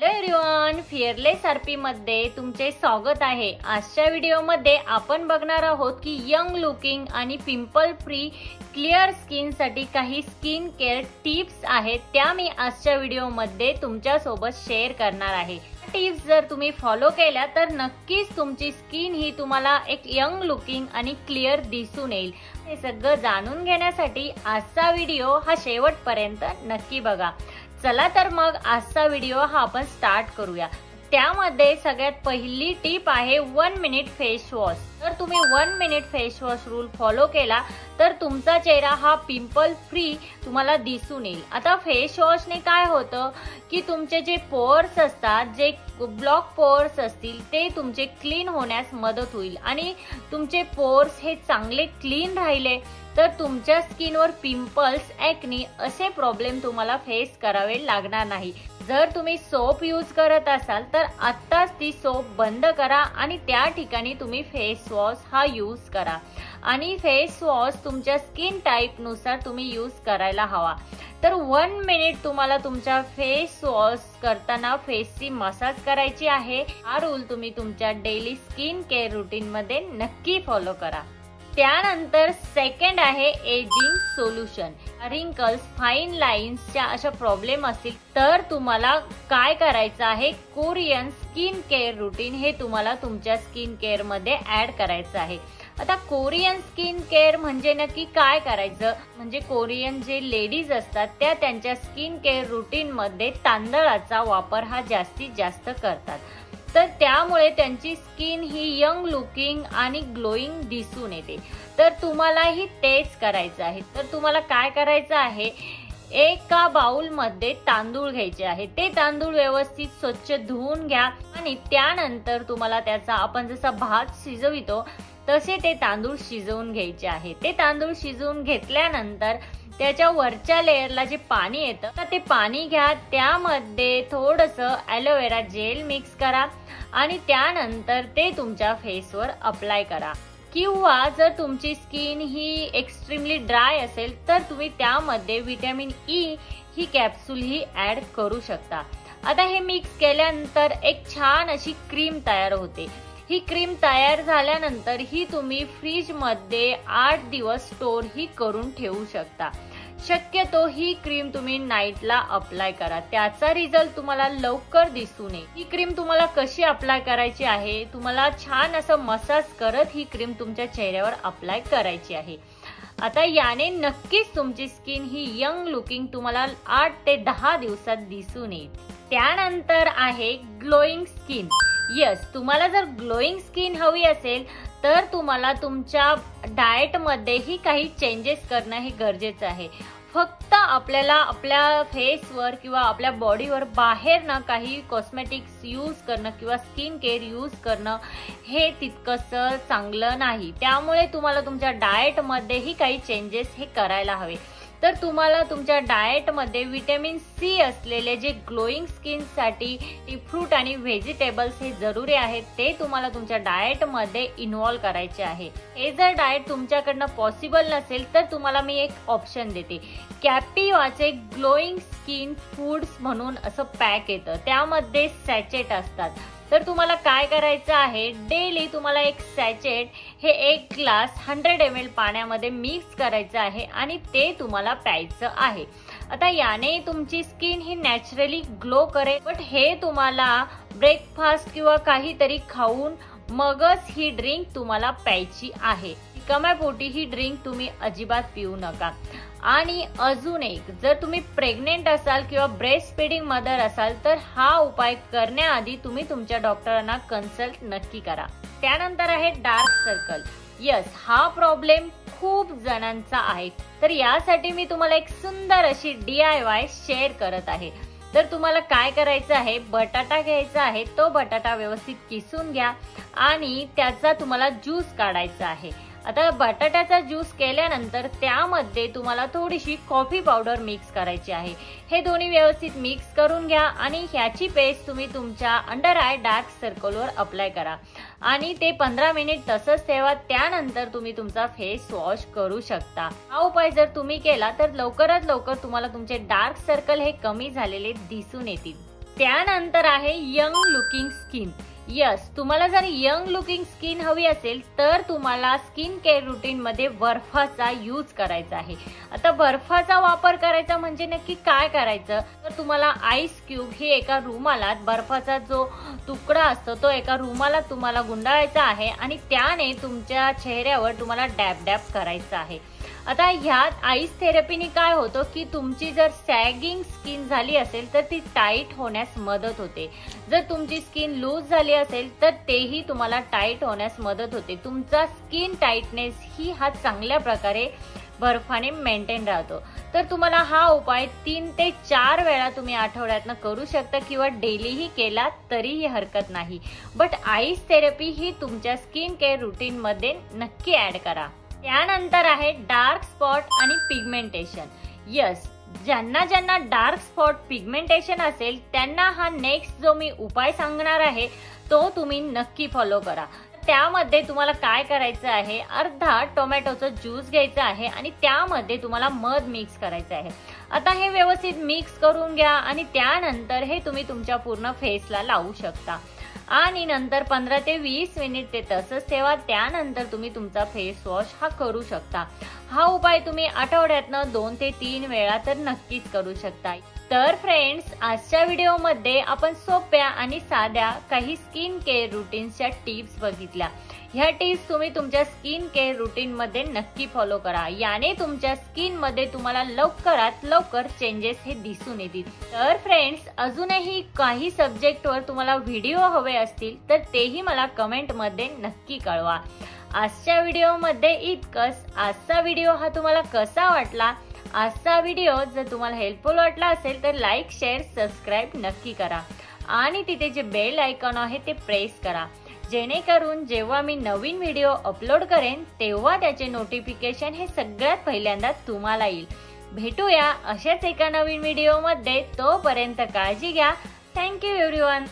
Hello everyone, fearless RP मध्ये तुमचे स्वागत आहे। आजच्या व्हिडिओमध्ये आपण बघणार आहोत की यंग लुकिंग आणि पिंपल फ्री क्लिअर स्किन साठी काही स्किन केअर टिप्स आहेत, त्या मी आजच्या व्हिडिओमध्ये तुमच्या सोबत शेअर करणार आहे। टिप्स जर तुम्ही फॉलो केल्या तर नक्कीच तुमची स्किन ही तुम्हाला एक यंग लुकिंग आणि क्लिअर दिसून येईल। हे सगळं जाणून घेण्यासाठी आजचा व्हिडिओ हा शेवटपर्यंत नक्की बघा। चला तर मग आजचा व्हिडिओ हा आपण स्टार्ट करूया। त्यामध्ये सगळ्यात पहिली टिप आहे 1 मिनिट फेस वॉश। जर तुम्ही 1 minute face wash rule follow केला तर तुमचा चेहरा हा पिंपल फ्री तुम्हाला दिसून येईल। आता फेस वॉशने काय होतं की तुमचे जे पोअर्स असतात, जे ब्लॉक पोअर्स असतील ते तुमचे क्लीन होण्यास मदत होईल आणि तुमचे पोअर्स हे चांगले क्लीन राहिले तर तुमच्या स्किनवर पिंपल्स, ॲक्नी असे प्रॉब्लेम तुम्हाला फेस करावे लागणार नाही। जर तुम्ही सोप यूज करत असाल तर आत्ताच ती सोप बंद करा आणि त्या ठिकाणी तुम्ही फेस वॉश हा यूज करा आणि फेस वॉश तुमच्या स्किन टाईप नुसार तुम्ही यूज करायला हवा। तर 1 मिनिट तुम्हाला तुमच्या फेस वॉश करताना फेसची मसाज करायची आहे। हा रूल तुम्ही तुमच्या डेली स्किन केअर रुटीन मध्ये नक्की फॉलो करा। त्यानंतर सेकंड आहे एजिंग सोल्युशन। रिंकल्स, फाईन लाईन्सच्या अशा प्रॉब्लेम असतील तर तुम्हाला काय करायचं आहे, कोरियन स्किन केअर रुटीन हे तुम्हाला तुमच्या स्किन केअर मध्ये ऍड करायचं आहे। आता कोरियन स्किन केअर म्हणजे नक्की काय करायचं, म्हणजे कोरियन जे लेडीज असतात त्या त्यांच्या स्किन केअर रुटीन मध्ये तांदळाचा वापर हा जास्तीत जास्त करतात, तर त्यामुळे त्यांची स्किन ही यंग लुकिंग आणि ग्लोईंग दिसून येते। तर तुम्हालाही तेच करायचं आहे। तर तुम्हाला काय करायचं आहे, एका बाउल मध्ये तांदूळ घ्यायचे आहे। ते तांदूळ व्यवस्थित स्वच्छ धुवून घ्या आणि त्यानंतर तुम्हाला त्याचा आपण जसा भात शिजवितो तसे ते तांदूळ शिजवून घ्यायचे आहे। ते तांदूळ शिजवून घेतल्यानंतर त्याच्या वरच्या लेयरला जे पाणी येतं तर ते पाणी घ्या, त्यामध्ये थोडंसं ॲलोवेरा जेल मिक्स करा आणि त्यानंतर ते तुमच्या फेसवर अप्लाय करा। किंवा जर तुमची स्किन ही एक्स्ट्रीमली ड्राय असेल तर तुम्ही त्यामध्ये व्हिटॅमिन ई ही कॅप्सूल ही ऍड करू शकता। आता हे मिक्स केल्यानंतर एक छान अशी क्रीम तयार होते। ही क्रीम तयार झाल्यानंतर ही तुम्ही फ्रीज मध्ये 8 दिवस स्टोर ही करून ठेवू शकता। शक्यतो ही क्रीम तुम्ही नाईटला अप्लाय करा, त्याचा रिझल्ट तुम्हाला लवकर दिसून येईल। ही क्रीम तुम्हाला कशी अप्लाय करायची आहे, तुम्हाला छान असं मसाज करत ही क्रीम तुमच्या चेहऱ्यावर अप्लाय करायची आहे। आता याने नक्कीच तुमची स्किन ही यंग लुकिंग तुम्हाला 8 ते 10 दिवसात दिसून येईल। त्यानंतर आहे ग्लोईंग स्किन। यस, तुम्हाला जर ग्लोईंग स्किन हवी असेल तर तुम्हाला तुमच्या डाएट मध्ये ही काही चेंजेस करणं हे गरजेचं आहे। फक्त आपल्याला आपल्या फेसवर किंवा आपल्या बॉडीवर बाहेर ना काही कॉस्मेटिक्स यूज करणं किंवा स्किन केअर यूज करणं हे तितकंसं चांगलं नाही। त्यामुळे तुम्हाला तुमच्या डाएट मध्ये ही काही चेंजेस हे करायला हवे। तर तुम्हाला तुमच्या डाएट मध्ये व्हिटॅमिन सी असलेले जे ग्लोईंग स्किन साठी फ्रूट आणि व्हेजिटेबल्स हे जरुरी आहेत, ते तुम्हाला तुमच्या डाएट मध्ये इन्व्हॉल्व करायचे आहे। हे जर डाएट तुमच्याकडनं पॉसिबल नसेल तर तुम्हाला मी एक ऑप्शन देते, कॅपिवाचे ग्लोईंग स्किन फूड्स म्हणून असं पॅक येतं, त्यामध्ये सॅचेट असतात। तर तुम्हाला काय करायचं आहे, डेली तुम्हाला एक सॅचेट हे 1 ग्लास 100 ml पाण्यामध्ये मिक्स करायचं आहे आणि ते तुम्हाला प्यायचं आहे। आता याने तुमची स्किन ही नॅचरली ग्लो करेल, बट हे तुम्हाला ब्रेकफास्ट किंवा काहीतरी खाऊन मगच ही ड्रिंक तुम्हाला प्यायची आहे। रिकाम्यापोटी ही ड्रिंक तुम्ही अजिबात पिऊ नका। आणि अजून एक, जर तुम्ही प्रेग्नेंट असाल किंवा ब्रेस्ट फीडिंग मदर असाल तर हा उपाय करण्याआधी तुम्ही तुमच्या डॉक्टरांना कन्सल्ट नक्की करा। त्यानंतर आहे डार्क सर्कल। यस, हा प्रॉब्लेम खूप जणांचा आहे, तर यासाठी मी तुम्हाला एक सुंदर अशी DIY शेअर करत आहे। तर तुम्हाला काय करायचं आहे, बटाटा घ्यायचा आहे, तो बटाटा व्यवस्थित किसून घ्या आणि त्याचा तुम्हाला ज्यूस काढायचा आहे। आता बटाट्याचा ज्यूस केल्यानंतर त्यामध्ये तुम्हाला थोडीशी कॉफी पावडर मिक्स करायची आहे। हे दोन्ही व्यवस्थित मिक्स करून घ्या आणि ह्याची पेस्ट तुम्ही तुमच्या अंडर आय डार्क सर्कलवर अप्लाय करा आणि ते 15 मिनिट तसंच ठेवा। त्यानंतर तुम्ही तुमचा फेस वॉश करू शकता। हा उपाय जर तुम्ही केला तर लवकरात लवकर तुम्हाला तुमचे डार्क सर्कल हे कमी झालेले दिसून येतील। त्यानंतर आहे यंग लुकिंग स्किन. यस, तुम्हाला जर यंग लुकिंग स्किन हवी असेल तर तुम्हाला स्किन केअर रुटीन मध्ये बर्फाचा यूज करायचा आहे. आता बर्फाचा वापर करायचा म्हणजे नक्की काय करायचं, तर तुम्हाला आईस क्यूब ही एका रुमालात, बर्फाचा जो तुकडा असतो तो एका रुमालात तुम्हाला गुंडाळायचा आहे आणि त्याने तुमच्या चेहऱ्यावर तुम्हाला डॅब डॅब करायचं आहे. आता ह्यात आईस थेरपीने काय होतं की तुमची जर सॅगिंग स्किन झाली असेल तर ती टाईट होण्यास मदत होते. जर तुमची स्किन लूज झाली असेल तर तेही तुम्हाला टाईट होण्यास मदत होते. तुमचा स्किन टाईटनेस ही हा चांगल्या प्रकारे बर्फाने मेंटेन राहतो. तर तुम्हाला हा उपाय 3 ते 4 वेळा तुम्ही आठवड्यातनं करू शकता किंवा डेलीही केला तरीही हरकत नाही. बट आईस थेरपी ही तुमच्या स्किन केअर रुटीन मध्ये नक्की ऍड करा. त्यानंतर आहे डार्क स्पॉट आणि पिगमेंटेशन. यस, ज्यांना डार्क स्पॉट पिगमेंटेशन असेल त्यांना हा नेक्स्ट जो मी उपाय सांगणार आहे तो तुम्ही नक्की फॉलो करा. त्यामध्ये तुम्हाला काय करायचं आहे, अर्धा टोमॅटोचा ज्यूस घ्यायचा आहे आणि त्यामध्ये तुम्हाला मध मिक्स करायचं आहे. आता हे व्यवस्थित मिक्स करून घ्या आणि त्यानंतर हे तुम्ही तुमच्या पूर्ण फेसला लावू शकता आणि नंतर 15 ते 20 मिनिट ते तसंच ठेवा. त्यानंतर तुम्ही तुमचा फेस वॉश हा करू शकता. हा उपाय तुम्ही आठवड्यातनं 2 ते 3 वेळा तर नक्कीच करू शकता. तर फ्रेंड्स, आजच्या व्हिडिओमध्ये आपण सोप्या आणि साध्या काही स्किन केअर रुटीनच्या टिप्स बघितल्या. ह्या टिप्स तुम्ही तुमच्या स्किन केअर रुटीन मध्ये नक्की फॉलो करा. याने तुमच्या स्किन मध्ये तुम्हाला लवकरात लवकर चेंजेस हे दिसून येतील. तर फ्रेंड्स, अजूनही काही सब्जेक्टवर तुम्हाला व्हिडिओ हवे असतील तर तेही मला कमेंट मध्ये नक्की कळवा. आजच्या व्हिडिओमध्ये इतकंच. आजचा व्हिडिओ हा तुम्हाला कसा वाटला? आजचा व्हिडिओ जर तुम्हाला हेल्पफुल वाटला असेल तर लाईक, शेअर, सबस्क्राईब नक्की करा आणि तिथे जे बेल आयकॉन आहे ते प्रेस करा, जेणेकरून जेव्हा मी नवीन व्हिडिओ अपलोड करेन तेव्हा त्याचे नोटिफिकेशन हे सगळ्यात पहिल्यांदा तुम्हाला येईल. भेटूया अशाच एका नवीन व्हिडिओमध्ये. तोपर्यंत काळजी घ्या. Thank you everyone.